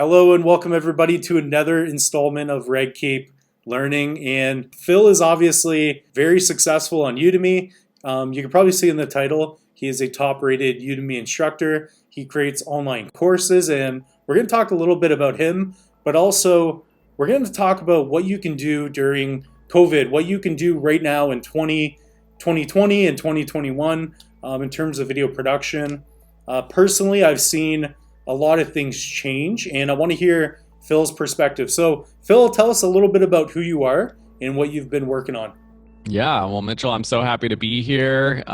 Hello and welcome everybody to another installment of Red Cape Learning. And Phil is obviously very successful on Udemy. You can probably see in the title, he is a top-rated Udemy instructor. He creates online courses, and we're going to talk a little bit about him, but also we're going to talk about what you can do during COVID, what you can do right now in 2020 and 2021 in terms of video production. Personally, I've seen a lot of things change, and I want to hear Phil's perspective. So, Phil, tell us a little bit about who you are and what you've been working on. Yeah, well, Mitchell, I'm so happy to be here.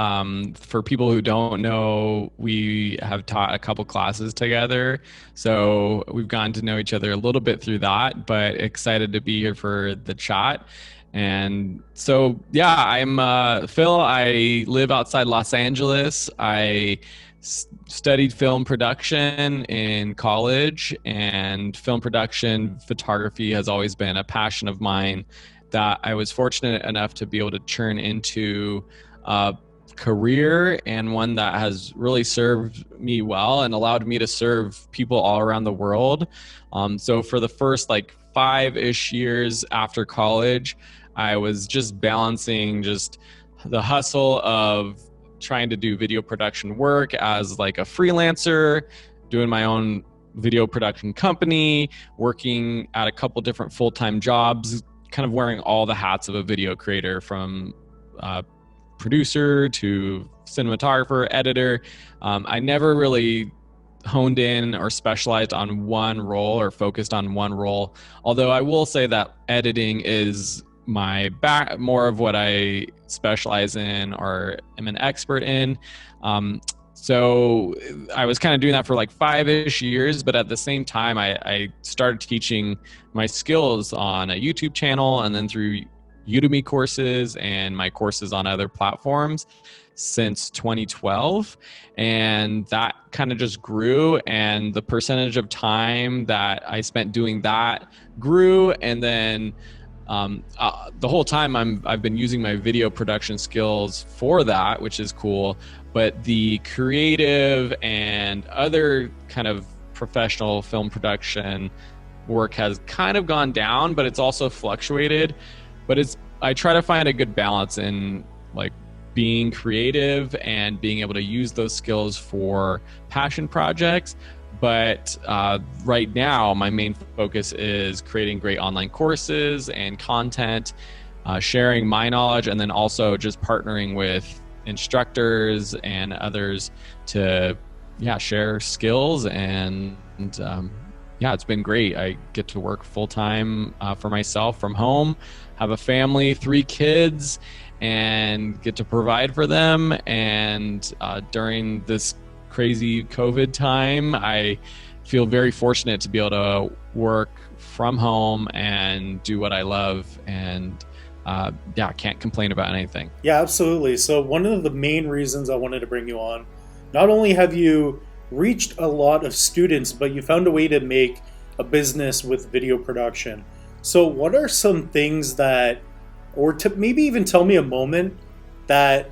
For people who don't know, we have taught a couple classes together, so we've gotten to know each other a little bit through that, but excited to be here for the chat. And so, yeah, I'm Phil. I live outside Los Angeles. I studied film production in college, and film production photography has always been a passion of mine that I was fortunate enough to be able to turn into a career, and one that has really served me well and allowed me to serve people all around the world. So for the first like 5-ish years after college, I was just balancing just the hustle of trying to do video production work as like a freelancer, doing my own video production company, working at a couple different full-time jobs, kind of wearing all the hats of a video creator, from producer to cinematographer, editor. I never really honed in or specialized on one role or focused on one role. Although I will say that editing is more of what I specialize in or am an expert in. So I was kind of doing that for like 5-ish years, but at the same time, I started teaching my skills on a YouTube channel and then through Udemy courses and my courses on other platforms since 2012. And that kind of just grew, and the percentage of time that I spent doing that grew. And then the whole time I've been using my video production skills for that, which is cool. But the creative and other kind of professional film production work has kind of gone down, but it's also fluctuated. But I try to find a good balance in like being creative and being able to use those skills for passion projects. But right now, my main focus is creating great online courses and content, sharing my knowledge, and then also just partnering with instructors and others to share skills. And it's been great. I get to work full-time for myself from home, have a family, 3 kids, and get to provide for them. And during this crazy COVID time, I feel very fortunate to be able to work from home and do what I love, and can't complain about anything. Yeah, absolutely. So one of the main reasons I wanted to bring you on, not only have you reached a lot of students, but you found a way to make a business with video production. So what are some things that, or to maybe even tell me a moment that,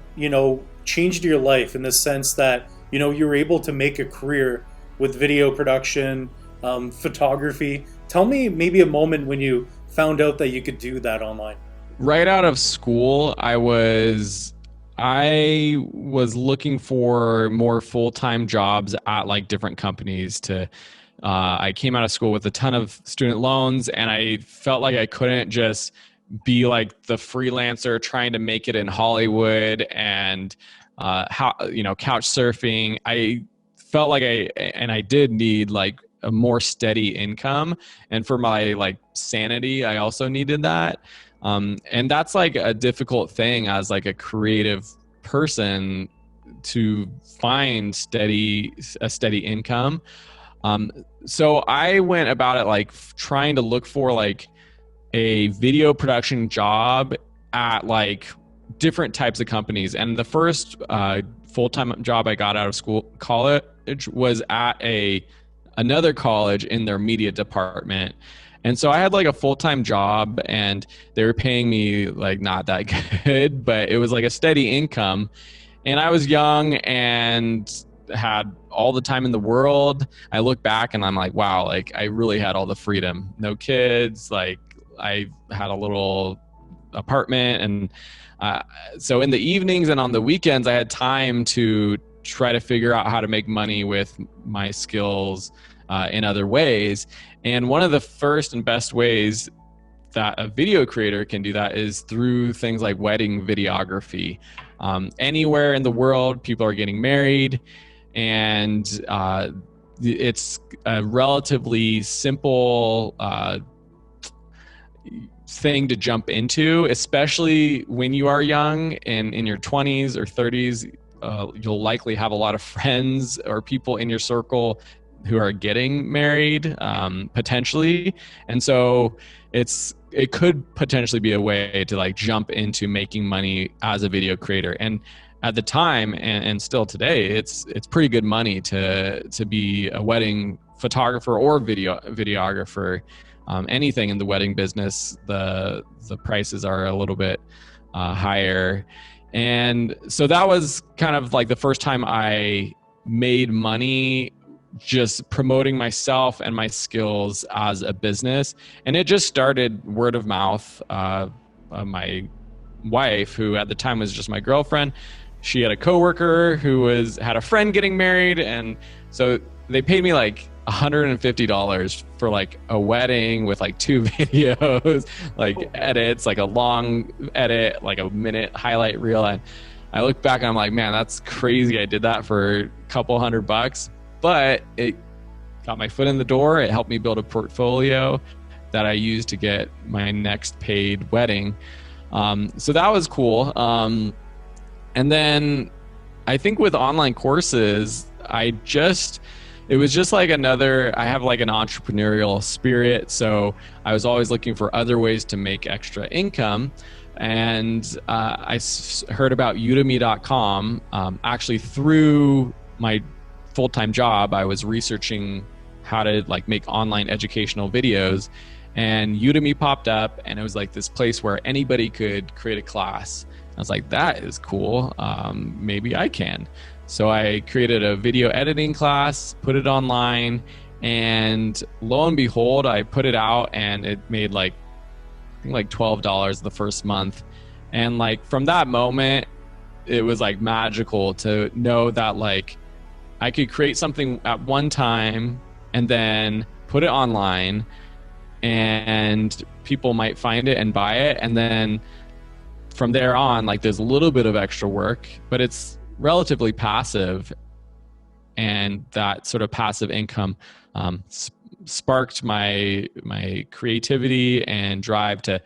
changed your life in the sense that you were able to make a career with video production, photography. Tell me maybe a moment when you found out that you could do that online. Right out of school, I was looking for more full-time jobs at like different companies I came out of school with a ton of student loans, and I felt like I couldn't just be like the freelancer trying to make it in Hollywood and couch surfing. I felt like I did need like a more steady income, and for my like sanity, I also needed that. And that's like a difficult thing as like a creative person, to find a steady income. So I went about it like trying to look for like a video production job at like different types of companies. And the first full-time job I got out of college was at another college in their media department. And so I had like a full-time job, and they were paying me like not that good, but it was like a steady income. And I was young and had all the time in the world. I look back and I'm like, wow, like I really had all the freedom. No kids, like I had a little apartment, and so in the evenings and on the weekends, I had time to try to figure out how to make money with my skills in other ways. And one of the first and best ways that a video creator can do that is through things like wedding videography. Anywhere in the world, people are getting married, and it's a relatively simple thing to jump into, especially when you are young and in your 20s or 30s. You'll likely have a lot of friends or people in your circle who are getting married, potentially. And so it could potentially be a way to like jump into making money as a video creator. And at the time, and still today, it's pretty good money to be a wedding photographer or videographer. Anything in the wedding business, the prices are a little bit higher. And so that was kind of like the first time I made money just promoting myself and my skills as a business. And it just started word of mouth. My wife, who at the time was just my girlfriend, she had a coworker who had a friend getting married. And so they paid me like $150 for like a wedding with like 2 videos, like edits, like a long edit, like a minute highlight reel. And I look back and I'm like, man, that's crazy. I did that for a couple $100, but it got my foot in the door. It helped me build a portfolio that I used to get my next paid wedding. So that was cool. And then I think with online courses, it was just like I have like an entrepreneurial spirit. So I was always looking for other ways to make extra income. And I heard about udemy.com. Actually, through my full-time job, I was researching how to like make online educational videos, and Udemy popped up, and it was like this place where anybody could create a class. I was like, that is cool. Maybe I can. So I created a video editing class, put it online, and lo and behold, I put it out and it made like, I think like $12 the first month. And like from that moment, it was like magical to know that like I could create something at one time and then put it online, and people might find it and buy it. And then from there on, like there's a little bit of extra work, but it's relatively passive. And that sort of passive income sparked my creativity and drive to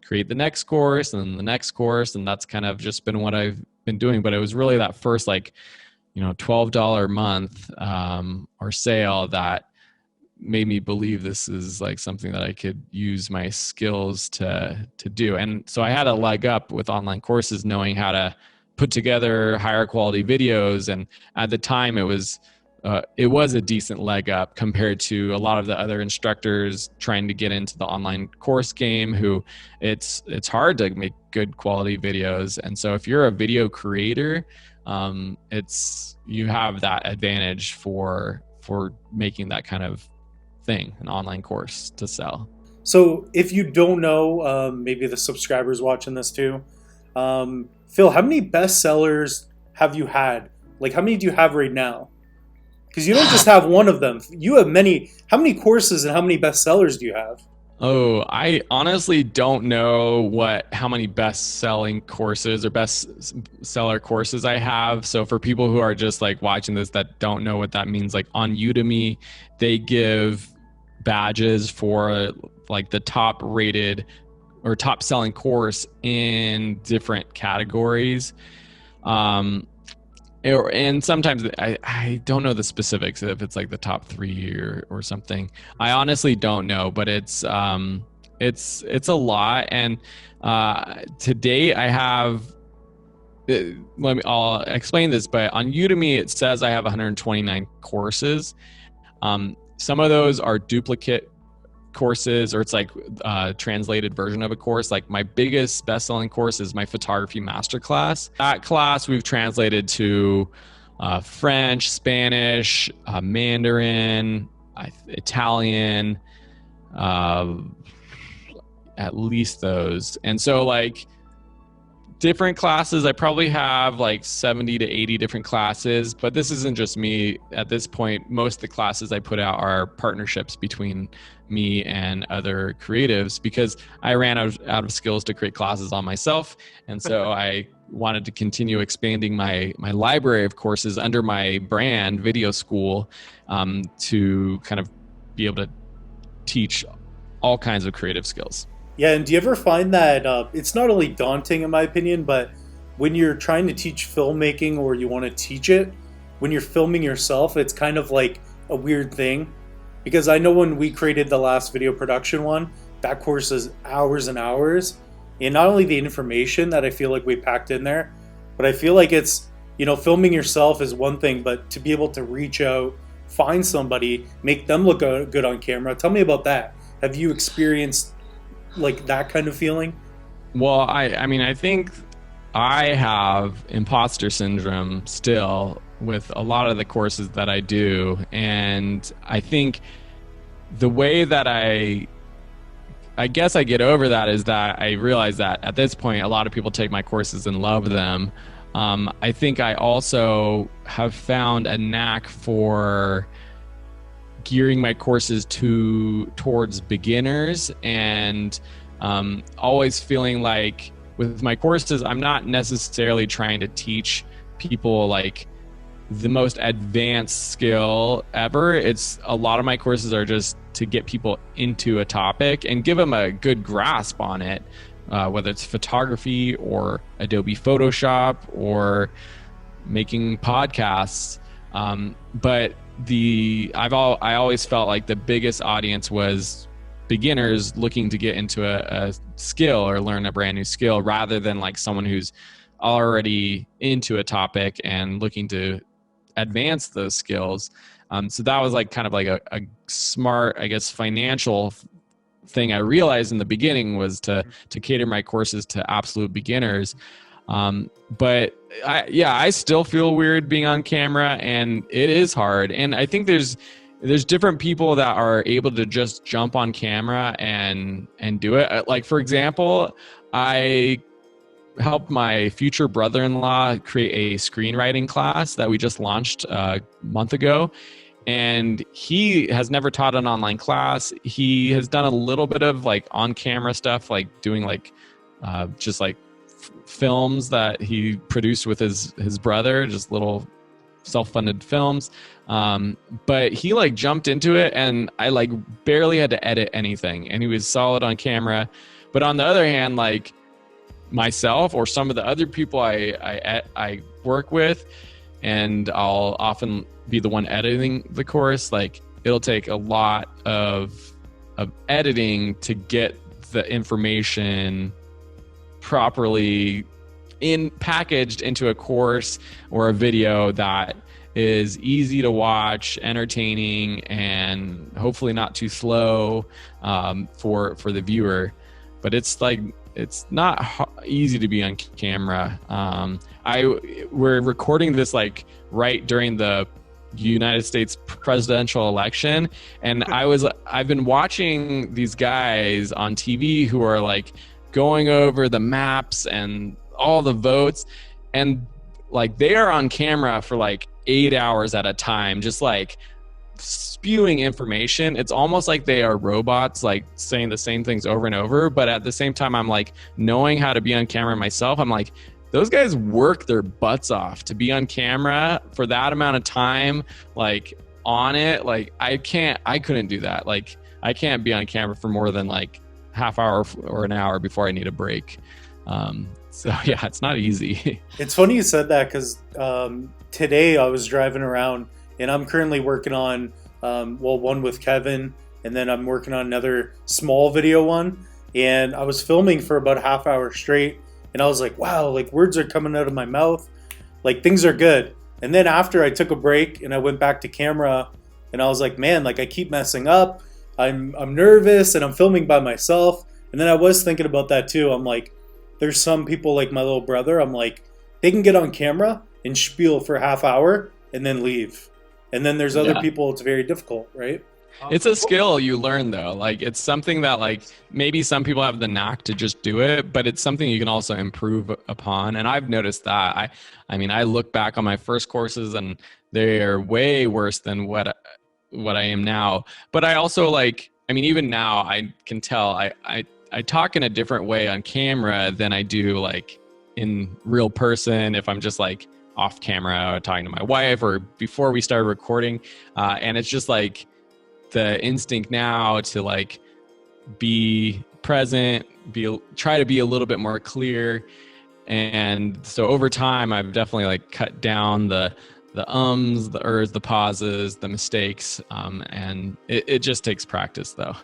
create the next course and the next course. And that's kind of just been what I've been doing. But it was really that first $12 a month or sale that made me believe this is like something that I could use my skills to do. And so I had a leg up with online courses, knowing how to put together higher quality videos. And at the time it was a decent leg up compared to a lot of the other instructors trying to get into the online course game, who it's hard to make good quality videos. And so if you're a video creator, you have that advantage for making that kind of thing, an online course to sell. So if you don't know, maybe the subscribers watching this too, Phil, how many bestsellers have you had? Like, how many do you have right now? Because you don't just have one of them. You have many. How many courses and how many bestsellers do you have? Oh, I honestly don't know how many best-selling courses or bestseller courses I have. So for people who are just like watching this that don't know what that means, like on Udemy, they give badges for like the top rated or top selling course in different categories. And sometimes I don't know the specifics if it's like the top 3 or something. I honestly don't know, but it's a lot. And to date, I have. I'll explain this, but on Udemy it says I have 129 courses. Some of those are duplicate courses, or it's like a translated version of a course. Like my biggest best-selling course is my photography masterclass. That class we've translated to French, Spanish, Mandarin, Italian, uh, at least those. And so like different classes, I probably have like 70 to 80 different classes, but this isn't just me at this point. Most of the classes I put out are partnerships between me and other creatives because I ran out of skills to create classes on myself. And so I wanted to continue expanding my library of courses under my brand, Video School, to kind of be able to teach all kinds of creative skills. Yeah, and do you ever find that it's not only daunting, in my opinion, but when you're trying to teach filmmaking or you want to teach it, when you're filming yourself, it's kind of like a weird thing. Because I know when we created the last video production one, that course is hours and hours. And not only the information that I feel like we packed in there, but I feel like it's, filming yourself is one thing, but to be able to reach out, find somebody, make them look good on camera. Tell me about that. Have you experienced like that kind of feeling? Well, I mean, I think I have imposter syndrome still with a lot of the courses that I do. And I think the way that I guess I get over that is that I realize that at this point, a lot of people take my courses and love them. I think I also have found a knack for gearing my courses towards beginners, and always feeling like with my courses, I'm not necessarily trying to teach people like the most advanced skill ever. It's a lot of my courses are just to get people into a topic and give them a good grasp on it, whether it's photography or Adobe Photoshop or making podcasts. But I always felt like the biggest audience was beginners looking to get into a skill or learn a brand new skill, rather than like someone who's already into a topic and looking to advance those skills. So that was like kind of like a smart, I guess, financial thing I realized in the beginning, was to cater my courses to absolute beginners. But I still feel weird being on camera, and it is hard. And I think there's different people that are able to just jump on camera and do it. Like, for example, I helped my future brother-in-law create a screenwriting class that we just launched a month ago. And he has never taught an online class. He has done a little bit of like on-camera stuff, like doing like just like films that he produced with his brother, just little self-funded films. But he like jumped into it, and I like barely had to edit anything, and he was solid on camera. But on the other hand, like myself or some of the other people I work with, and I'll often be the one editing the course, like it'll take a lot of editing to get the information properly packaged into a course or a video that is easy to watch, entertaining, and hopefully not too slow for the viewer. But it's like, it's not easy to be on camera. We're recording this like right during the United States presidential election, and I've been watching these guys on TV who are like going over the maps and all the votes, and like they are on camera for like 8 hours at a time, just like spewing information. It's almost like they are robots, like saying the same things over and over. But at the same time, I'm like, knowing how to be on camera myself, I'm like, those guys work their butts off to be on camera for that amount of time, like on it. Like I couldn't do that. Like I can't be on camera for more than like half hour or an hour before I need a break. So yeah, it's not easy. It's funny you said that, because today I was driving around, and I'm currently working on one with Kevin, and then I'm working on another small video one, and I was filming for about a half hour straight, and I was like, wow, like words are coming out of my mouth, like things are good. And then after I took a break and I went back to camera, and I was like, man, like I keep messing up. I'm nervous, and I'm filming by myself. And then I was thinking about that too. I'm like, there's some people like my little brother, I'm like, they can get on camera and spiel for a half hour and then leave. And then there's other Yeah. people, it's very difficult, right? It's a skill you learn though. Like it's something that like maybe some people have the knack to just do it, but it's something you can also improve upon. And I've noticed that. I mean, I look back on my first courses and they are way worse than what I am now. But I also like, I mean, even now I can tell I talk in a different way on camera than I do like in real person if I'm just like off camera talking to my wife or before we started recording. And it's just like the instinct now to like be present, try to be a little bit more clear. And so over time, I've definitely like cut down the ums, the ers, the pauses, the mistakes. And it just takes practice though.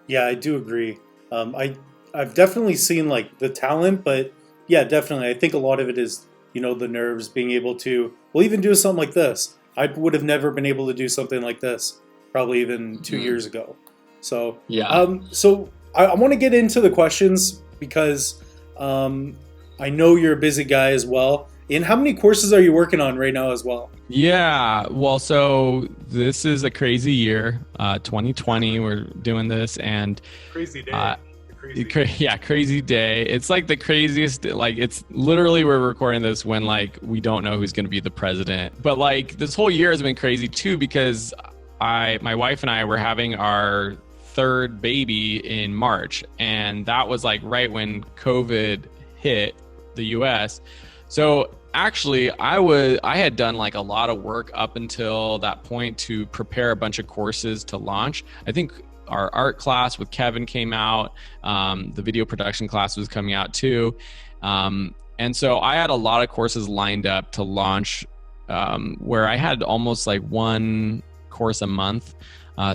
Yeah, I do agree. I've definitely seen like the talent, but yeah, definitely. I think a lot of it is, the nerves, being able to, well, even do something like this. I would have never been able to do something like this probably even 2 years ago. So, yeah. So I want to get into the questions because I know you're a busy guy as well. And how many courses are you working on right now as well? Yeah, well, so this is a crazy year, 2020. We're doing this, and Crazy day. Crazy day. It's like the craziest. Like it's literally we're recording this when like we don't know who's going to be the president. But like this whole year has been crazy too because my wife and I were having our third baby in March, and that was like right when COVID hit the US. So actually I had done like a lot of work up until that point to prepare a bunch of courses to launch. I think our art class with Kevin came out. The video production class was coming out too. And so I had a lot of courses lined up to launch where I had almost like one course a month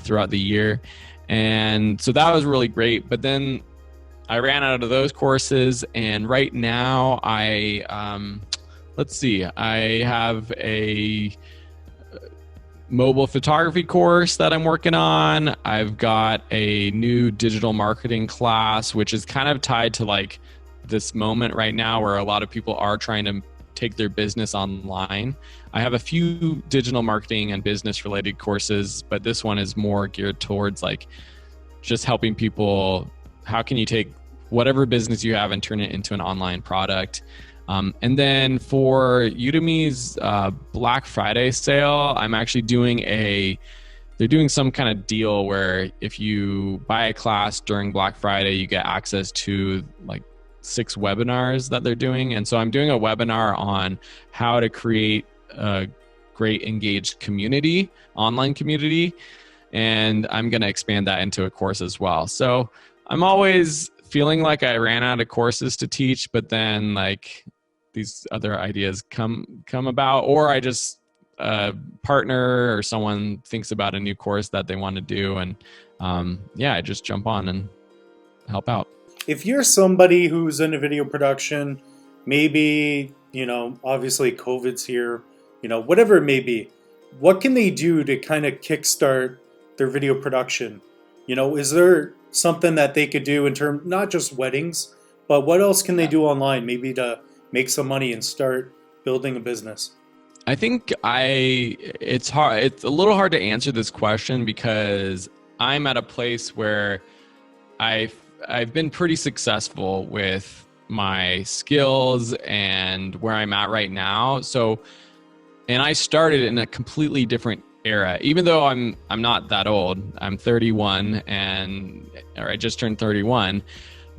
throughout the year. And so that was really great. But then I ran out of those courses. And right now I have a mobile photography course that I'm working on. I've got a new digital marketing class, which is kind of tied to like this moment right now where a lot of people are trying to take their business online. I have a few digital marketing and business related courses, but this one is more geared towards like just helping people. How can you take whatever business you have and turn it into an online product? And then for Udemy's Black Friday sale, I'm actually they're doing some kind of deal where if you buy a class during Black Friday, you get access to like 6 webinars that they're doing. And so I'm doing a webinar on how to create a great engaged community, online community. And I'm going to expand that into a course as well. So I'm always feeling like I ran out of courses to teach, but then like these other ideas come about, or I just partner or someone thinks about a new course that they want to do. And I just jump on and help out. If you're somebody who's into video production, maybe, obviously COVID's here, whatever it may be, what can they do to kind of kickstart their video production? Is there something that they could do in terms, not just weddings, but what else can they do online, maybe to make some money and start building a business? I think it's hard. It's a little hard to answer this question because I'm at a place where I've been pretty successful with my skills and where I'm at right now. So, and I started in a completely different era, even though I'm not that old. I'm 31 or I just turned 31,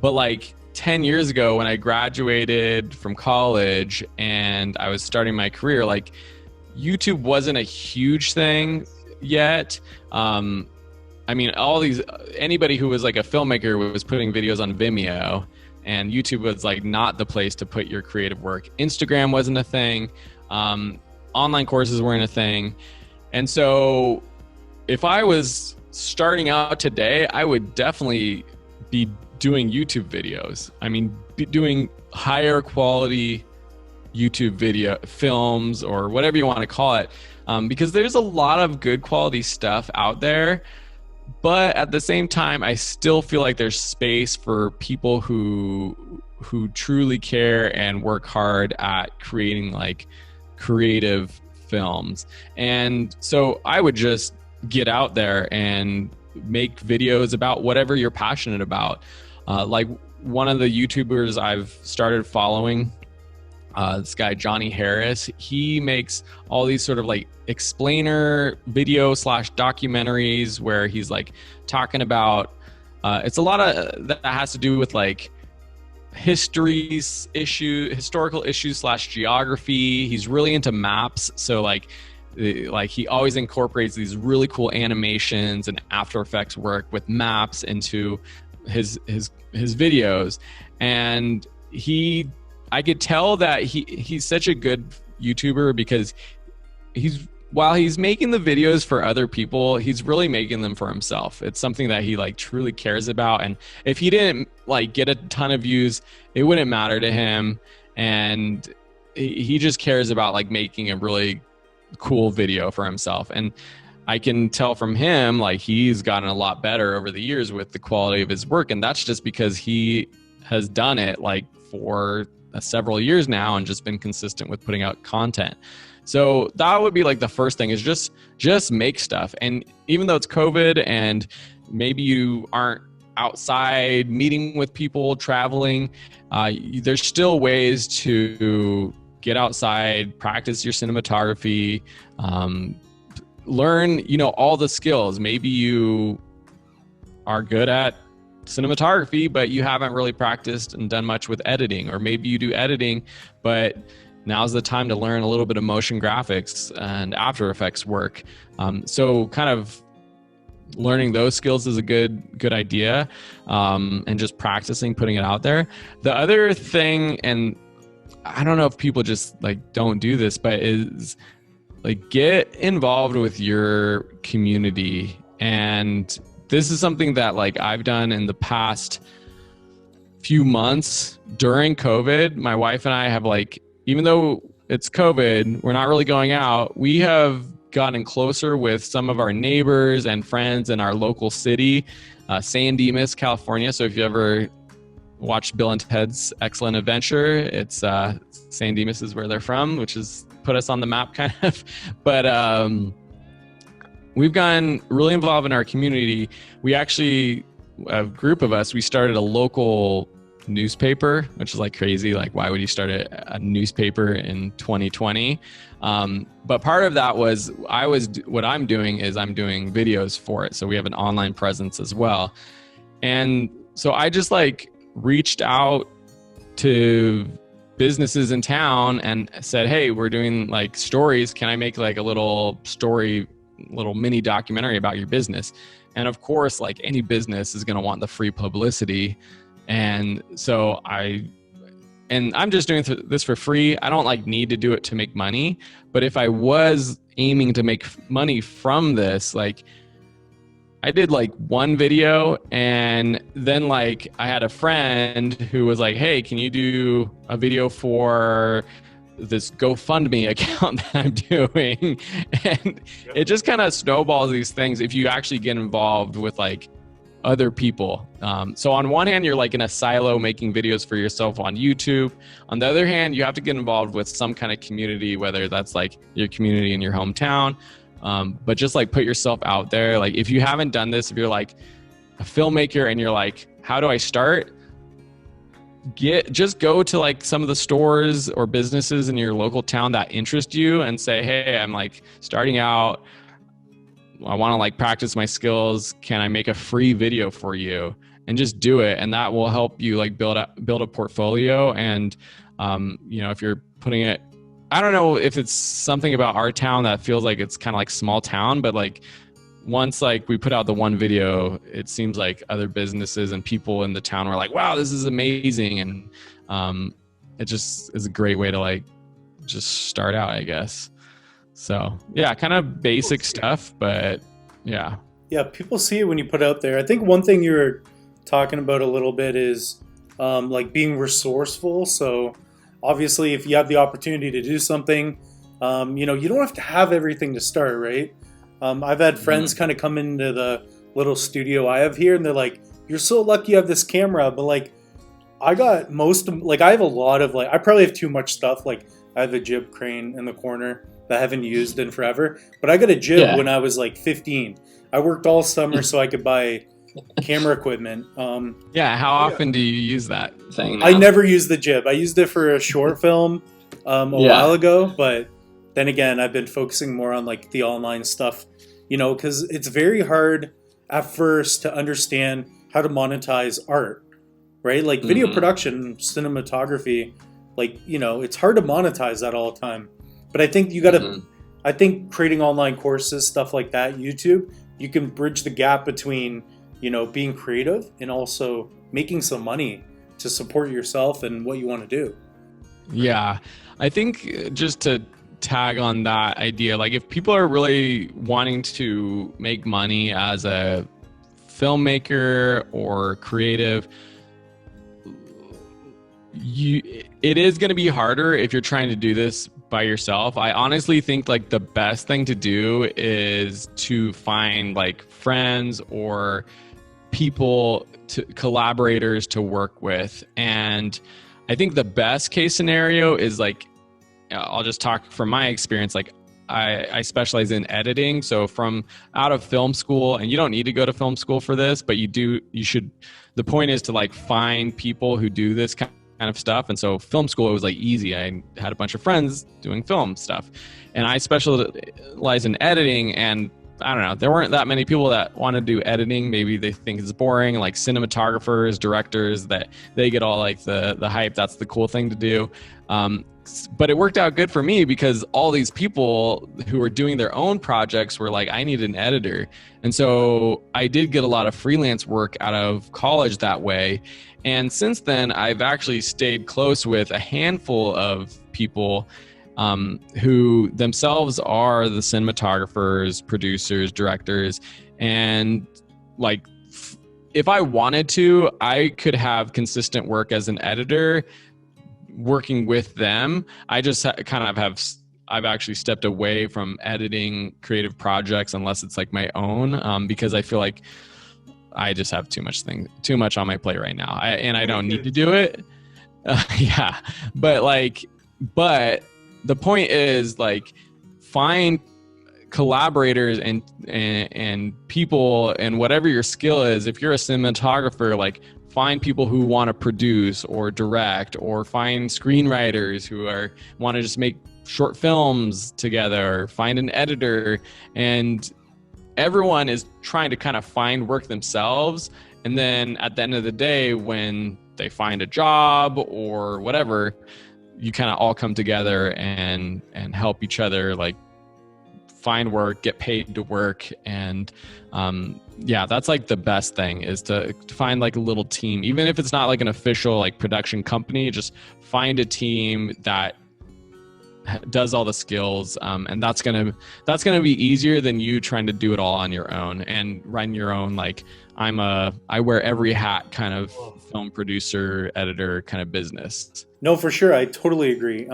but like 10 years ago when I graduated from college and I was starting my career, like YouTube wasn't a huge thing yet. I mean, anybody who was like a filmmaker was putting videos on Vimeo, and YouTube was like not the place to put your creative work. Instagram wasn't a thing. Online courses weren't a thing. And so if I was starting out today, I would definitely be doing YouTube videos. I mean, doing higher quality YouTube video films or whatever you want to call it, because there's a lot of good quality stuff out there. But at the same time, I still feel like there's space for people who truly care and work hard at creating like creative films. And so I would just get out there and make videos about whatever you're passionate about. Like one of the YouTubers I've started following, this guy Johnny Harris, he makes all these sort of like explainer video / documentaries where he's like talking about it's a lot of that has to do with like historical issues / geography. He's really into maps, so like he always incorporates these really cool animations and After Effects work with maps into his videos. And I could tell that he's such a good YouTuber because while he's making the videos for other people, he's really making them for himself. It's something that he like truly cares about. And if he didn't like get a ton of views, it wouldn't matter to him. And he just cares about like making a really cool video for himself. And I can tell from him, like he's gotten a lot better over the years with the quality of his work. And that's just because he has done it like for several years now and just been consistent with putting out content. So that would be like the first thing, is just make stuff. And even though it's COVID and maybe you aren't outside meeting with people, traveling, there's still ways to get outside, practice your cinematography, learn, all the skills. Maybe you are good at cinematography, but you haven't really practiced and done much with editing. Or maybe you do editing, but now's the time to learn a little bit of motion graphics and After Effects work. So kind of learning those skills is a good idea, and just practicing, putting it out there. The other thing, and I don't know if people just like don't do this, but is like get involved with your community. And this is something that like I've done in the past few months during COVID. My wife and I have like, even though it's COVID, we're not really going out. We have gotten closer with some of our neighbors and friends in our local city, San Dimas, California. So if you ever watched Bill and Ted's Excellent Adventure, it's San Dimas is where they're from, which has put us on the map kind of. But we've gotten really involved in our community. We actually, a group of us, we started a local newspaper, which is like crazy. Like, why would you start a newspaper in 2020? But part of that was what I'm doing is I'm doing videos for it. So we have an online presence as well. And so I just like reached out to businesses in town and said, hey, we're doing like stories. Can I make like a little mini documentary about your business? And of course, like any business is going to want the free publicity. And so I'm just doing this for free. I don't like need to do it to make money, but if I was aiming to make money from this, like I did like one video, and then like I had a friend who was like, hey, can you do a video for this GoFundMe account that I'm doing? And it just kind of snowballs these things if you actually get involved with like other people. So on one hand, you're like in a silo making videos for yourself on YouTube. On the other hand, you have to get involved with some kind of community, whether that's like your community in your hometown, but just like put yourself out there. Like if you haven't done this, if you're like a filmmaker and you're like, how do I start? Just go to like some of the stores or businesses in your local town that interest you and say, hey, I'm like starting out. I want to like practice my skills. Can I make a free video for you? And just do it. And that will help you like build a portfolio. And, if you're putting it, I don't know if it's something about our town that feels like it's kind of like small town, but like once like we put out the one video, it seems like other businesses and people in the town were like, wow, this is amazing. And it just is a great way to like just start out, I guess. So yeah, kind of basic stuff, but yeah. Yeah, people see it when you put out there. I think one thing you were talking about a little bit is like being resourceful. So obviously if you have the opportunity to do something, you don't have to have everything to start, right? I've had friends kind of come into the little studio I have here and they're like, you're so lucky you have this camera. But like, I have a lot of like, I probably have too much stuff. Like I have a jib crane in the corner that I haven't used in forever. But I got a jib when I was like 15. I worked all summer so I could buy camera equipment. How often do you use that thing now? I never used the jib. I used it for a short film a while ago, but then again, I've been focusing more on like the online stuff, because it's very hard at first to understand how to monetize art, right? Like video production, cinematography, like, it's hard to monetize that all the time. But I think you got to, I think creating online courses, stuff like that, YouTube, you can bridge the gap between, being creative and also making some money to support yourself and what you want to do. Yeah, I think just to tag on that idea, like if people are really wanting to make money as a filmmaker or creative, it is going to be harder if you're trying to do this by yourself. I honestly think like the best thing to do is to find like friends or people, collaborators to work with. And I think the best case scenario is like, I'll just talk from my experience. Like I specialize in editing. So from out of film school, and you don't need to go to film school for this, but you should, the point is to like find people who do this kind of stuff. And so film school, it was like easy. I had a bunch of friends doing film stuff, and I specialize in editing. And I don't know, there weren't that many people that want to do editing. Maybe they think it's boring, like cinematographers, directors, that they get all like the hype. That's the cool thing to do. But it worked out good for me because all these people who were doing their own projects were like, I need an editor. And so I did get a lot of freelance work out of college that way. And since then, I've actually stayed close with a handful of people who themselves are the cinematographers, producers, directors. And like, if I wanted to, I could have consistent work as an editor working with them. I just kind of I've actually stepped away from editing creative projects unless it's like my own, because I feel like I just have too much on my plate right now. I don't need to do it. But the point is like find collaborators and people, and whatever your skill is. If you're a cinematographer, like find people who want to produce or direct, or find screenwriters who want to just make short films together, find an editor, and everyone is trying to kind of find work themselves. And then at the end of the day, when they find a job or whatever, you kind of all come together and help each other, like find work, get paid to work. And that's like the best thing, is to find like a little team, even if it's not like an official like production company. Just find a team that does all the skills, and that's gonna be easier than you trying to do it all on your own and run your own, like I wear every hat kind of film producer, editor kind of business. No, for sure, I totally agree.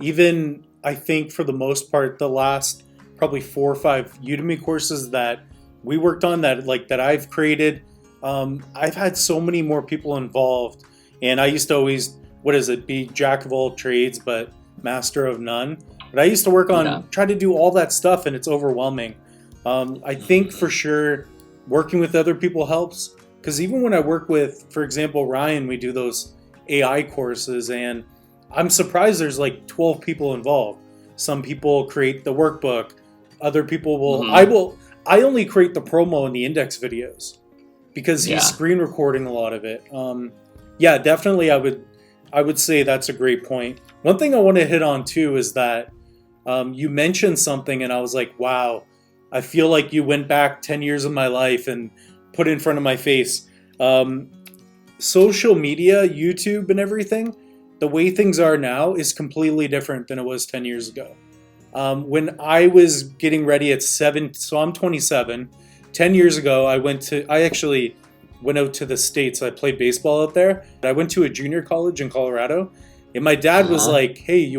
Even I think for the most part, the last probably 4 or 5 Udemy courses that we worked on that I've created, I've had so many more people involved. And I used to always, be jack of all trades, but master of none. But I used to work on, try to do all that stuff, and it's overwhelming. I think for sure working with other people helps, because even when I work with, for example, Ryan, we do those AI courses, and I'm surprised there's like 12 people involved. Some people create the workbook. Other people will, I only create the promo and the index videos because he's screen recording a lot of it. Definitely I would say that's a great point. One thing I want to hit on too is that you mentioned something and I was like, wow, I feel like you went back 10 years of my life and put it in front of my face. Social media, YouTube and everything, the way things are now is completely different than it was 10 years ago. When I was getting ready at 7, so I'm 27, 10 years ago, I actually went out to the States. I played baseball out there. I went to a junior college in Colorado, and my dad was like, hey,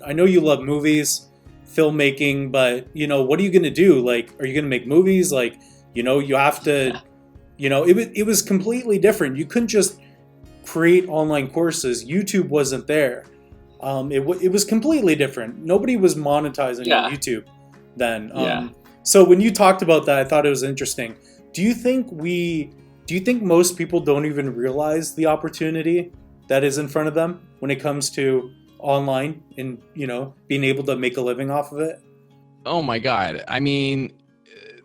I know you love movies, filmmaking, but what are you going to do? Like, are you going to make movies? Like, you have to, it was completely different. You couldn't just create online courses. YouTube wasn't there. it was completely different. Nobody was monetizing on YouTube then. Yeah. So when you talked about that, I thought it was interesting. Do you think most people don't even realize the opportunity that is in front of them when it comes to online and, you know, being able to make a living off of it? Oh my God. I mean,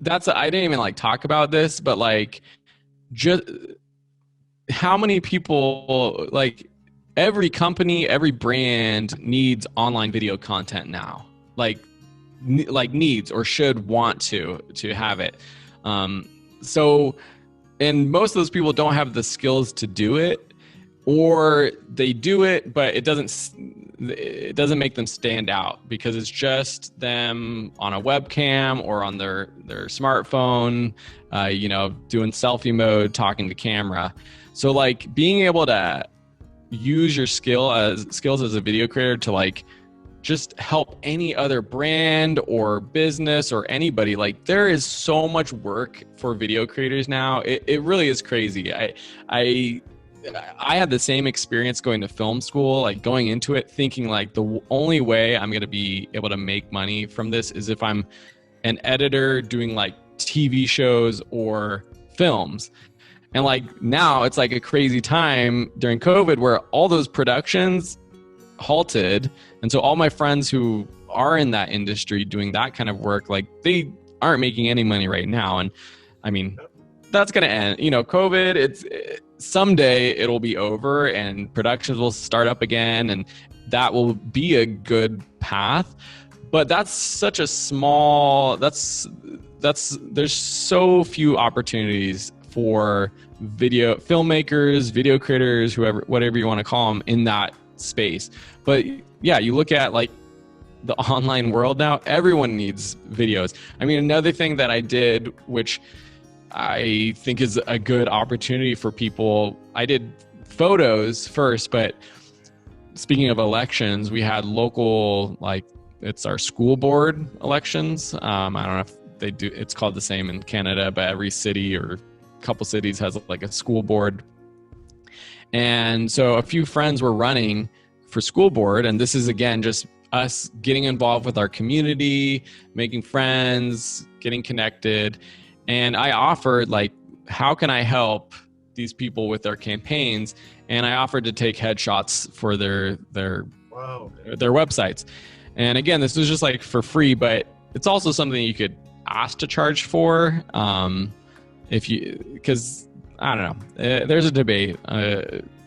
I didn't even like talk about this, but like just how many people, like every company, every brand needs online video content now. Like needs or should want to have it. So, and most of those people don't have the skills to do it, or they do it, but it doesn't make them stand out because it's just them on a webcam or on their smartphone, you know, doing selfie mode, talking to camera. So like being able to use your skills as a video creator to like just help any other brand or business or anybody. Like there is so much work for video creators now. It really is crazy. I had the same experience going to film school, like going into it thinking like the only way I'm going to be able to make money from this is if I'm an editor doing like TV shows or films. And like now it's like a crazy time during COVID where all those productions halted. And so all my friends who are in that industry doing that kind of work, like they aren't making any money right now. And I mean, that's going to end, you know, COVID, someday it'll be over and productions will start up again. And that will be a good path. But that's such a small, there's so few opportunities for video filmmakers, video creators, whatever you want to call them in that space. But yeah, you look at like the online world now, everyone needs videos. I mean, another thing that I did, which I think is a good opportunity for people, I did photos first, but speaking of elections, we had local, like it's our school board elections. I don't know if they do, it's called the same in Canada, but every city or couple cities has like a school board. And so a few friends were running for school board, and this is again just us getting involved with our community, making friends, getting connected. And I offered like, how can I help these people with their campaigns? And I offered to take headshots for their websites. And again, this was just like for free, but it's also something you could ask to charge for. Because I don't know, there's a debate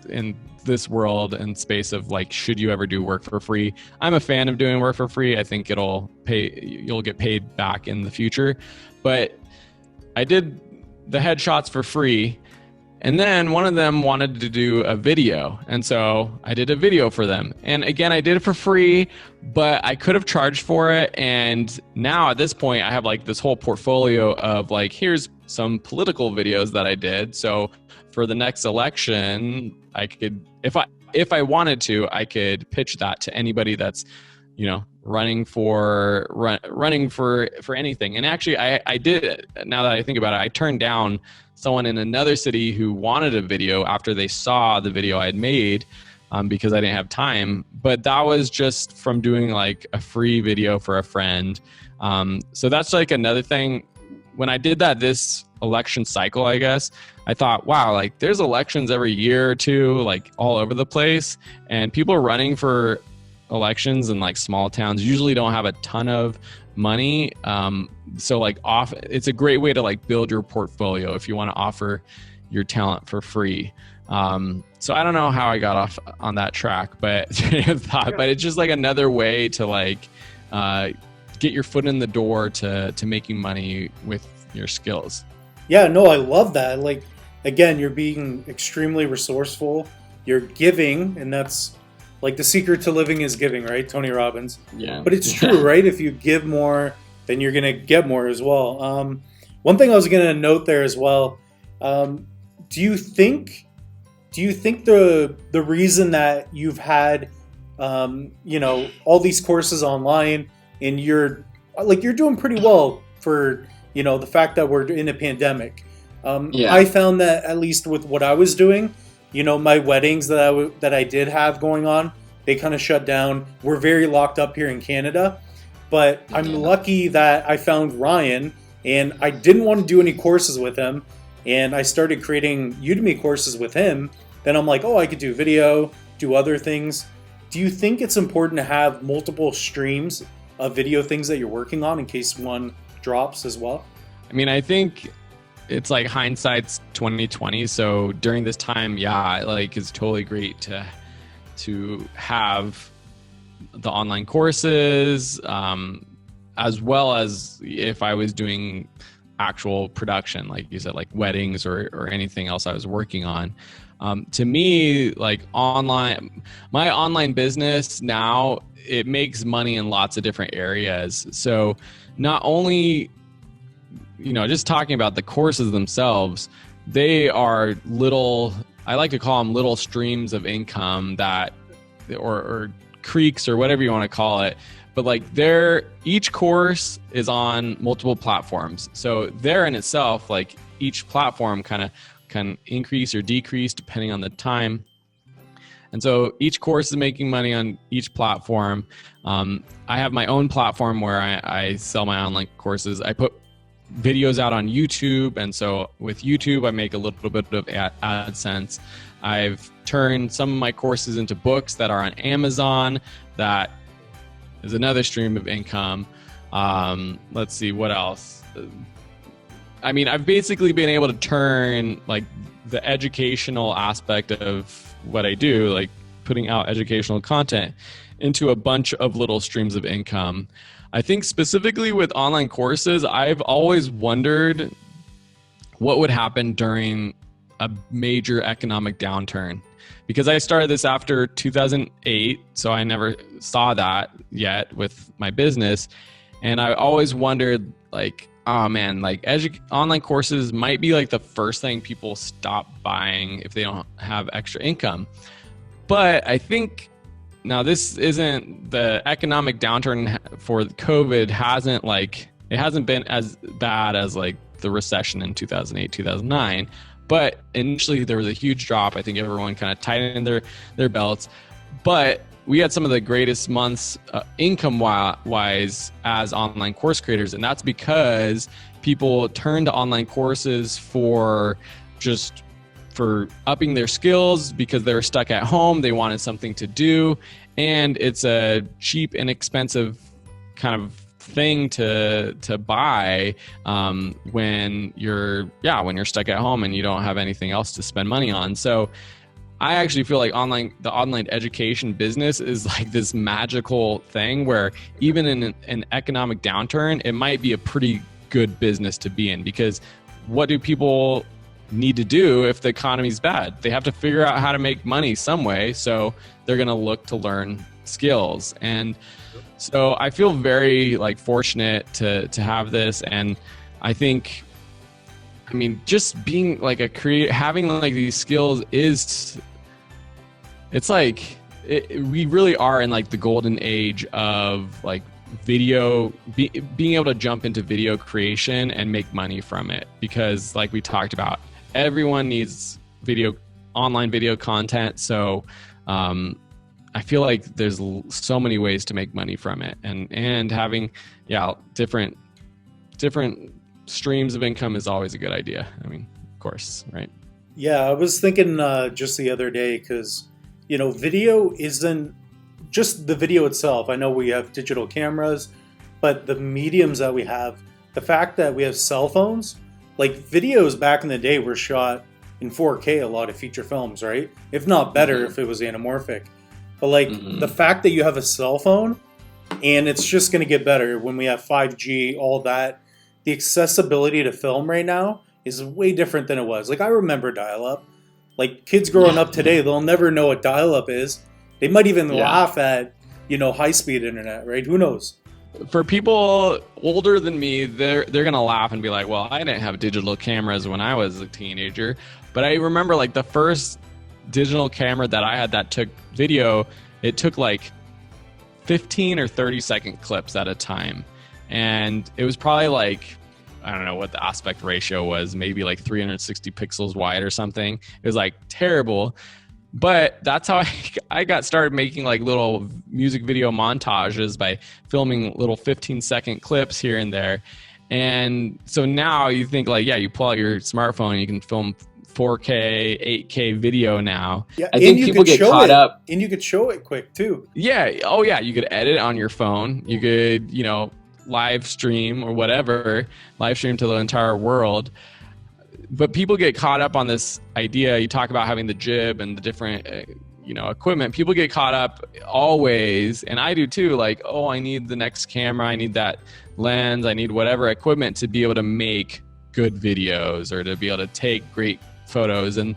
in this world and space of like, should you ever do work for free? I'm a fan of doing work for free. I think you'll get paid back in the future. But I did the headshots for free. And then one of them wanted to do a video. And so I did a video for them. And again, I did it for free, but I could have charged for it. And now at this point, I have like this whole portfolio of like, here's some political videos that I did. So for the next election, I could, if I wanted to, I could pitch that to anybody that's, you know, running for anything. And actually I did, now that I think about it, I turned down someone in another city who wanted a video after they saw the video I had made, because I didn't have time. But that was just from doing like a free video for a friend. So that's like another thing. When I did that this election cycle, I guess, I thought, wow, like there's elections every year or two, like all over the place. And people running for elections in like small towns usually don't have a ton of money. So like it's a great way to like build your portfolio if you want to offer your talent for free. So I don't know how I got off on that track, but but it's just like another way to like get your foot in the door to making money with your skills. Yeah, no, I love that. Like, again, you're being extremely resourceful. You're giving, and that's like the secret to living is giving, right? Tony Robbins. Yeah. But it's true, right? If you give more, then you're going to get more as well. One thing I was going to note there as well, do you think the reason that you've had, all these courses online and you're doing pretty well for, the fact that we're in a pandemic. I found that at least with what I was doing, my weddings that I did have going on, they kind of shut down. We're very locked up here in Canada, but I'm lucky that I found Ryan, and I didn't want to do any courses with him, and I started creating Udemy courses with him. Then I'm like, oh, I could do video, do other things. Do you think it's important to have multiple streams of video things that you're working on in case one drops as well? I mean, I think it's like hindsight's 2020. So during this time, yeah, like it's totally great to have the online courses, as well as if I was doing actual production, like you said, like weddings or anything else I was working on. To me, like my online business now, it makes money in lots of different areas. So not only, just talking about the courses themselves, they are I like to call them little streams of income or creeks or whatever you want to call it. But like each course is on multiple platforms. So there in itself, like each platform can increase or decrease depending on the time. And so each course is making money on each platform. I have my own platform where I sell my online courses. I put videos out on YouTube. And so with YouTube, I make a little bit of AdSense. I've turned some of my courses into books that are on Amazon. That is another stream of income. Let's see, what else? I mean, I've basically been able to turn like the educational aspect of what I do, like putting out educational content, into a bunch of little streams of income. I think specifically with online courses, I've always wondered what would happen during a major economic downturn. Because I started this after 2008, so I never saw that yet with my business. And I always wondered, like, oh man, like online courses might be like the first thing people stop buying if they don't have extra income. But I think now this isn't the economic downturn for COVID hasn't been as bad as like the recession in 2008, 2009. But initially there was a huge drop. I think everyone kind of tightened their belts. But we had some of the greatest months income-wise as online course creators. And that's because people turned to online courses for upping their skills because they were stuck at home. They wanted something to do. And it's a cheap, inexpensive kind of thing to buy when you're stuck at home and you don't have anything else to spend money on. So I actually feel like the online education business is like this magical thing where even in an economic downturn, it might be a pretty good business to be in, because what do people need to do if the economy's bad? They have to figure out how to make money some way. So they're going to look to learn skills. And so I feel very fortunate to have this. And I think, I mean, just being like a creator, having like these skills we really are in like the golden age of like video, being able to jump into video creation and make money from it. Because like we talked about, everyone needs online video content. So I feel like there's so many ways to make money from it, and having different streams of income is always a good idea. I mean, of course, right? Yeah, I was thinking just the other day, because video isn't just the video itself. I know we have digital cameras, but the mediums that we have, the fact that we have cell phones, like videos back in the day were shot in 4K, a lot of feature films, right? If not better, if it was anamorphic. But the fact that you have a cell phone, and it's just going to get better when we have 5G, all that, the accessibility to film right now is way different than it was. Like I remember dial-up. Like kids growing up today, they'll never know what dial-up is. They might even laugh at, high-speed internet, right? Who knows? For people older than me, they're going to laugh and be like, well, I didn't have digital cameras when I was a teenager. But I remember like the first digital camera that I had that took video, it took like 15 or 30 second clips at a time. And it was probably like, I don't know what the aspect ratio was, maybe like 360 pixels wide or something. It was like terrible. But that's how I got started making like little music video montages by filming little 15-second clips here and there. And so now you think like, yeah, you pull out your smartphone and you can film 4K, 8K video now. Yeah, I think people get caught up. And you could show it quick too. Yeah. Oh yeah. You could edit on your phone. You could, you know, live stream or whatever, live stream to the entire world. But people get caught up on this idea. You talk about having the jib and the different, you know, equipment. People get caught up always, and I do too. Like, oh, I need the next camera. I need that lens. I need whatever equipment to be able to make good videos or to be able to take great photos. And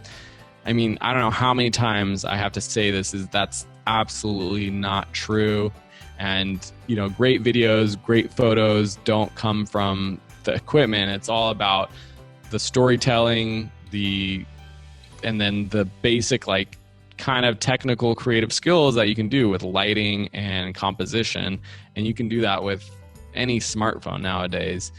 I mean, I don't know how many times I have to say this, is that's absolutely not true. And, you know, great videos, great photos don't come from the equipment. It's all about the storytelling, and then the basic, like, kind of technical creative skills that you can do with lighting and composition. And you can do that with any smartphone nowadays.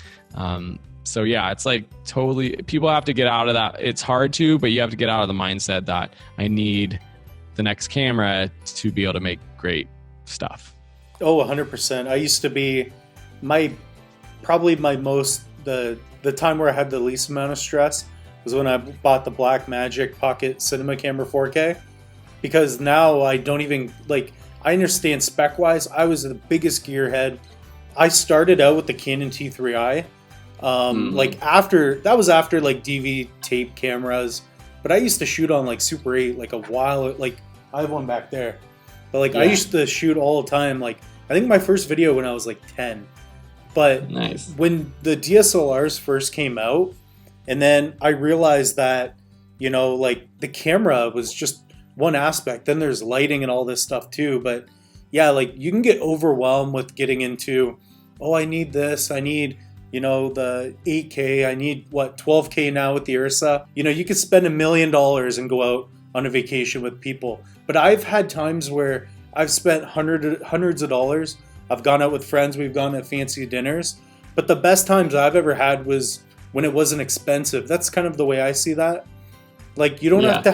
So yeah, it's like totally, people have to get out of that. It's hard to, but you have to get out of the mindset that I need the next camera to be able to make great stuff. Oh, 100%. I used to be probably my most, the time where I had the least amount of stress was when I bought the Blackmagic Pocket Cinema Camera 4K, because now I don't even, like, I understand spec wise. I was the biggest gearhead. I started out with the Canon T3i. Like after like DV tape cameras, but I used to shoot on like Super 8 like a while, like I have one back there, but like I used to shoot all the time. Like I think my first video when I was like 10, but Nice. when the DSLRs first came out, and then I realized that, you know, like the camera was just one aspect, then there's lighting and all this stuff too. But yeah, like you can get overwhelmed with getting into, oh, I need this, I need, you know, the 8K, I need, what, 12K now with the Ursa. You know, you could spend $1 million and go out on a vacation with people. But I've had times where I've spent hundreds of dollars. I've gone out with friends, we've gone at fancy dinners. But the best times I've ever had was when it wasn't expensive. That's kind of the way I see that. Like you don't have to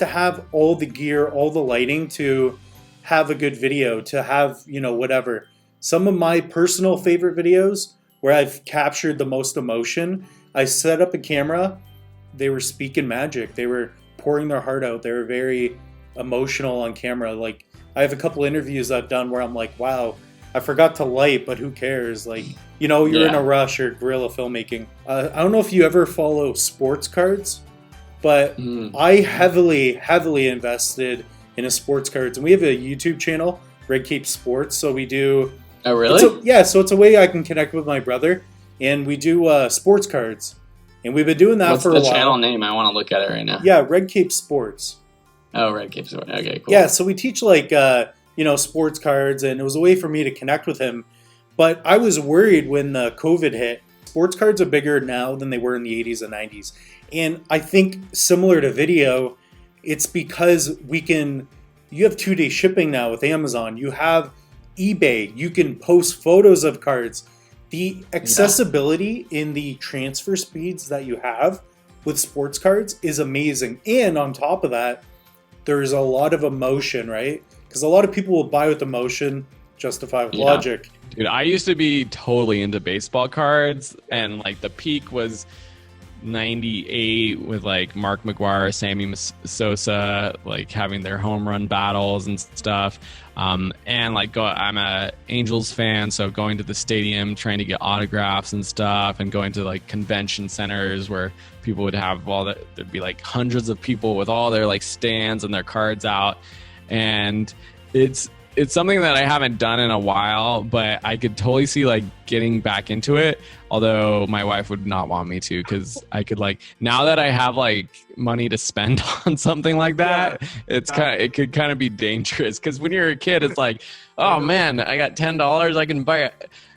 have all the gear, all the lighting to have a good video, to have, you know, whatever. Some of my personal favorite videos where I've captured the most emotion, I set up a camera, they were speaking magic. They were pouring their heart out. They were very emotional on camera. Like I have a couple interviews I've done where I'm like, wow, I forgot to light, but who cares? Like, you know, you're in a rush or guerrilla filmmaking. I don't know if you ever follow sports cards, but I heavily invested in a sports cards. And we have a YouTube channel, Red Cape Sports. So we do... Oh, really? So it's a way I can connect with my brother, and we do sports cards, and we've been doing that for a while. What's the channel name? I want to look at it right now. Yeah, Red Cape Sports. Oh, Red Cape Sports. Okay, cool. Yeah, so we teach like you know, sports cards, and it was a way for me to connect with him. But I was worried when the COVID hit. Sports cards are bigger now than they were in the 80s and 90s, and I think similar to video, it's because you have 2-day shipping now with Amazon. You have eBay, you can post photos of cards. The accessibility in the transfer speeds that you have with sports cards is amazing. And on top of that, there's a lot of emotion, right? Because a lot of people will buy with emotion, justify with logic. Dude, I used to be totally into baseball cards, and like the peak was 98 with like Mark McGwire, Sammy Sosa, like having their home run battles and stuff. And like I'm a Angels fan, so going to the stadium, trying to get autographs and stuff, and going to like convention centers where people would have there'd be like hundreds of people with all their like stands and their cards out. And it's something that I haven't done in a while, but I could totally see like getting back into it. Although my wife would not want me to, because I could like, now that I have like money to spend on something like that, it could kind of be dangerous. Because when you're a kid, it's like, oh man, I got $10, I can buy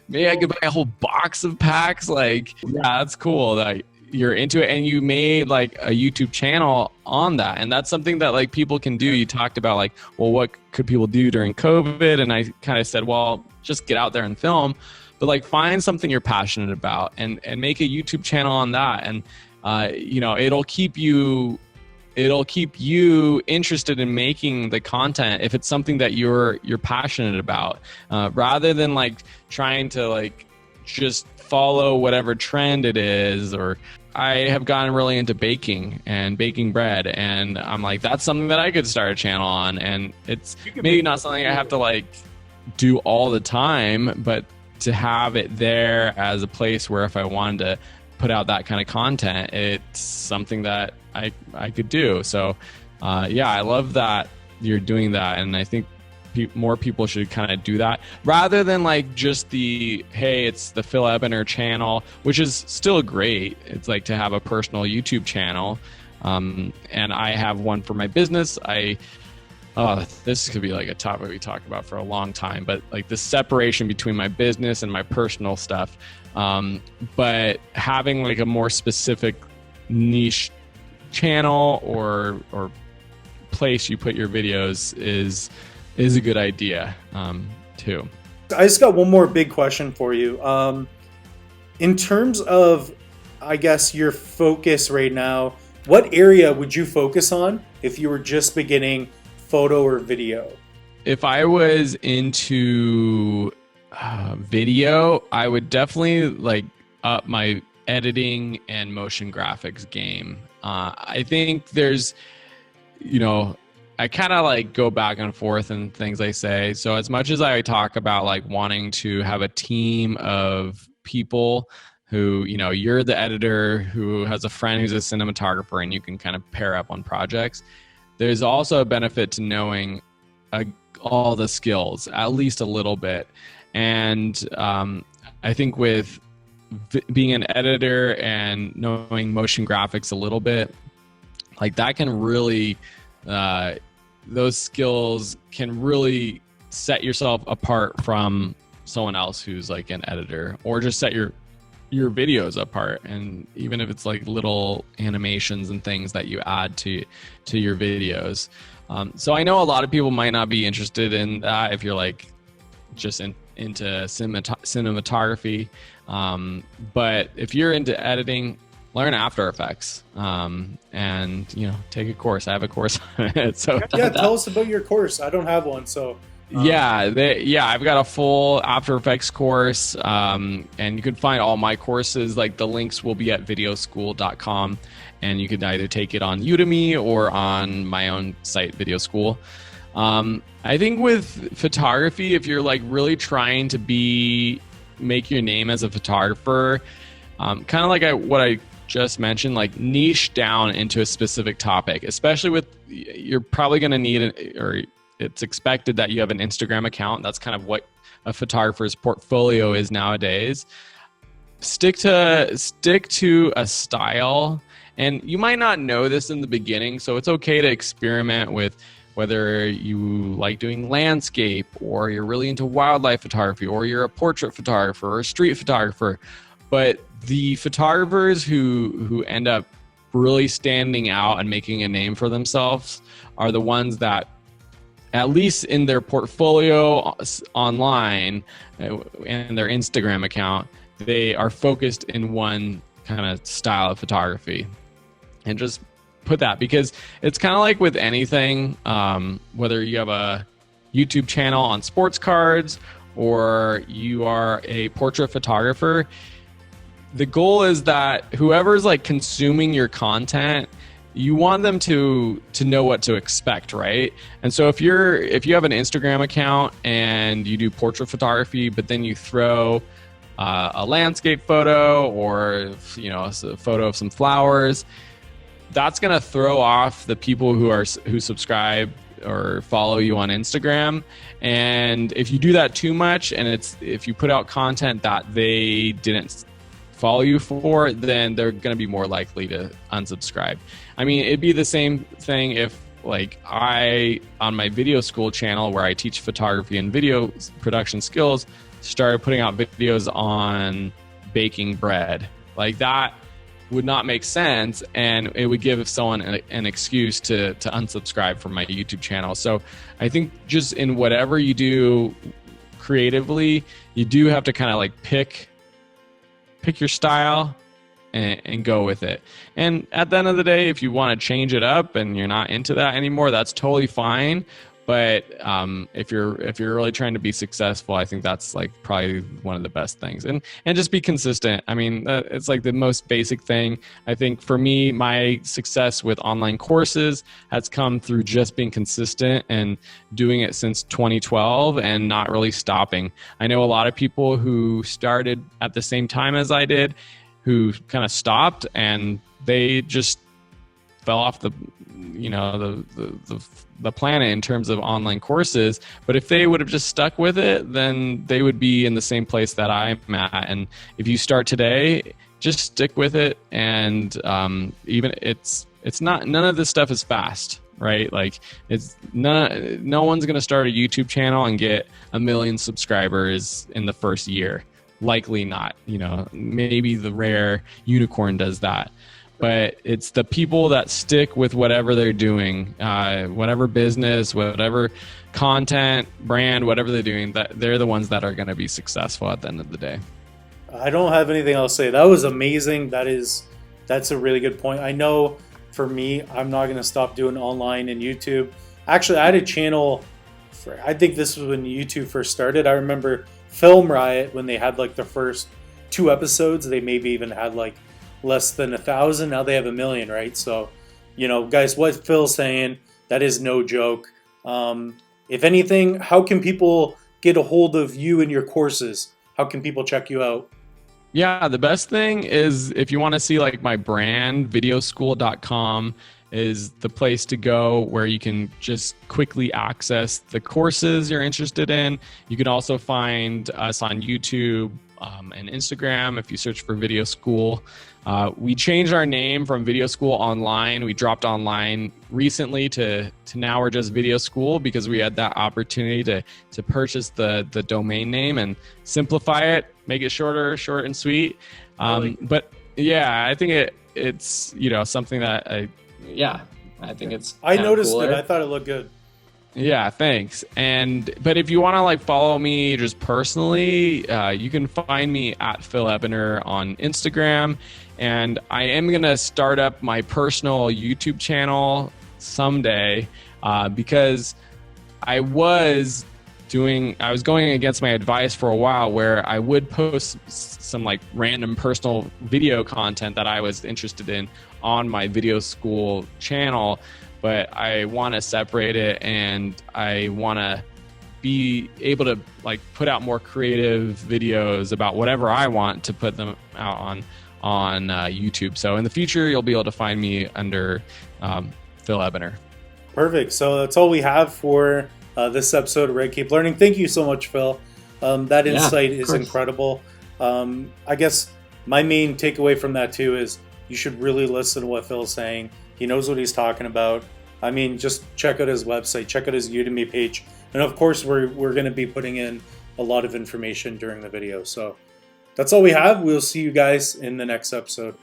maybe I could buy a whole box of packs. Like, yeah, that's cool that you're into it, and you made like a YouTube channel on that, and that's something that like people can do. You talked about like, well, what could people do during COVID? And I kind of said, well, just get out there and film, but like find something you're passionate about and make a YouTube channel on that. And you know, it'll keep you it'll keep you interested in making the content if it's something that you're passionate about, rather than like trying to like just follow whatever trend it is. Or I have gotten really into baking and baking bread, and I'm like, that's something that I could start a channel on. And it's maybe not something I have to like do all the time, but to have it there as a place where if I wanted to put out that kind of content, it's something that I could do. So yeah, I love that you're doing that, and I think more people should kind of do that rather than like just hey, it's the Phil Ebiner channel, which is still great. It's like to have a personal YouTube channel, and I have one for my business. This could be like a topic we talk about for a long time, but like the separation between my business and my personal stuff. But having like a more specific niche channel or place you put your videos is a good idea, too. I just got one more big question for you. In terms of, I guess, your focus right now, what area would you focus on if you were just beginning photo or video? If I was into video, I would definitely like up my editing and motion graphics game. I think there's, I kind of like go back and forth in things I say. So as much as I talk about like wanting to have a team of people who, you're the editor who has a friend who's a cinematographer and you can kind of pair up on projects, there's also a benefit to knowing all the skills, at least a little bit. And I think with being an editor and knowing motion graphics a little bit, like that can really, those skills can really set yourself apart from someone else who's like an editor, or just set your videos apart. And even if it's like little animations and things that you add to your videos. So I know a lot of people might not be interested in that if you're like just into cinematography. But if you're into editing, learn After Effects, and take a course. I have a course on it. So yeah, tell us about your course. I don't have one, so. I've got a full After Effects course, and you can find all my courses. Like the links will be at videoschool.com, and you can either take it on Udemy or on my own site, Video School. I think with photography, if you're like really trying to make your name as a photographer, kind of like what I just mentioned, like niche down into a specific topic, especially you're probably going to need or it's expected that you have an Instagram account. That's kind of what a photographer's portfolio is nowadays. Stick to a style, and you might not know this in the beginning, so it's okay to experiment with whether you like doing landscape, or you're really into wildlife photography, or you're a portrait photographer or a street photographer. But the photographers who end up really standing out and making a name for themselves are the ones that, at least in their portfolio online and their Instagram account, they are focused in one kind of style of photography. And just put that, because it's kind of like with anything, whether you have a YouTube channel on sports cards or you are a portrait photographer, the goal is that whoever's like consuming your content, you want them to know what to expect, right? And so if you have an Instagram account and you do portrait photography, but then you throw a landscape photo or a photo of some flowers, that's going to throw off the people who subscribe or follow you on Instagram. And if you do that too much, and if you put out content that they didn't follow you for, then they're going to be more likely to unsubscribe. I mean, it'd be the same thing if like on my Video School channel, where I teach photography and video production skills, started putting out videos on baking bread. Like that would not make sense, and it would give someone an excuse to unsubscribe from my YouTube channel. So I think just in whatever you do creatively, you do have to kind of like pick your style and go with it. And at the end of the day, if you want to change it up and you're not into that anymore, that's totally fine. But if you're really trying to be successful, I think that's like probably one of the best things. And just be consistent. I mean, it's like the most basic thing. I think for me, my success with online courses has come through just being consistent and doing it since 2012 and not really stopping. I know a lot of people who started at the same time as I did, who kind of stopped and they just fell off the planet in terms of online courses. But if they would have just stuck with it, then they would be in the same place that I'm at. And if you start today, just stick with it. And even it's not, none of this stuff is fast, right? Like it's no one's going to start a YouTube channel and get 1 million subscribers in the first year. Likely not. Maybe the rare unicorn does that. But it's the people that stick with whatever they're doing, whatever business, whatever content, brand, whatever they're doing, that they're the ones that are going to be successful at the end of the day. I don't have anything else to say. That was amazing. That's a really good point. I know for me, I'm not going to stop doing online and YouTube. Actually, I had a channel I think this was when YouTube first started. I remember Film Riot, when they had like the first 2 episodes, they maybe even had like less than 1,000. Now they have 1 million, right? So, guys, what Phil's saying, that is no joke. If anything, how can people get a hold of you and your courses? How can people check you out? Yeah, the best thing is if you want to see like my brand, videoschool.com is the place to go where you can just quickly access the courses you're interested in. You can also find us on YouTube and Instagram if you search for Video School. We changed our name from Video School Online. We dropped online recently to now we're just Video School because we had that opportunity to purchase the domain name and simplify it, make it short and sweet. But yeah, I think it's something that I think it's I noticed cooler. it. I thought it looked good. Yeah, thanks. But if you want to like follow me just personally, you can find me at Phil Ebiner on Instagram. And I am going to start up my personal YouTube channel someday because I was going against my advice for a while where I would post some like random personal video content that I was interested in on my Video School channel. But I want to separate it and I want to be able to like put out more creative videos about whatever I want to put them out on YouTube. So in the future, you'll be able to find me under Phil Ebiner. Perfect. So that's all we have for this episode of Red Keep Learning. Thank you so much, Phil. That insight is incredible. I guess my main takeaway from that too is you should really listen to what Phil's saying. He knows what he's talking about. I mean, just check out his website, check out his Udemy page. And of course, we're going to be putting in a lot of information during the video. So that's all we have. We'll see you guys in the next episode.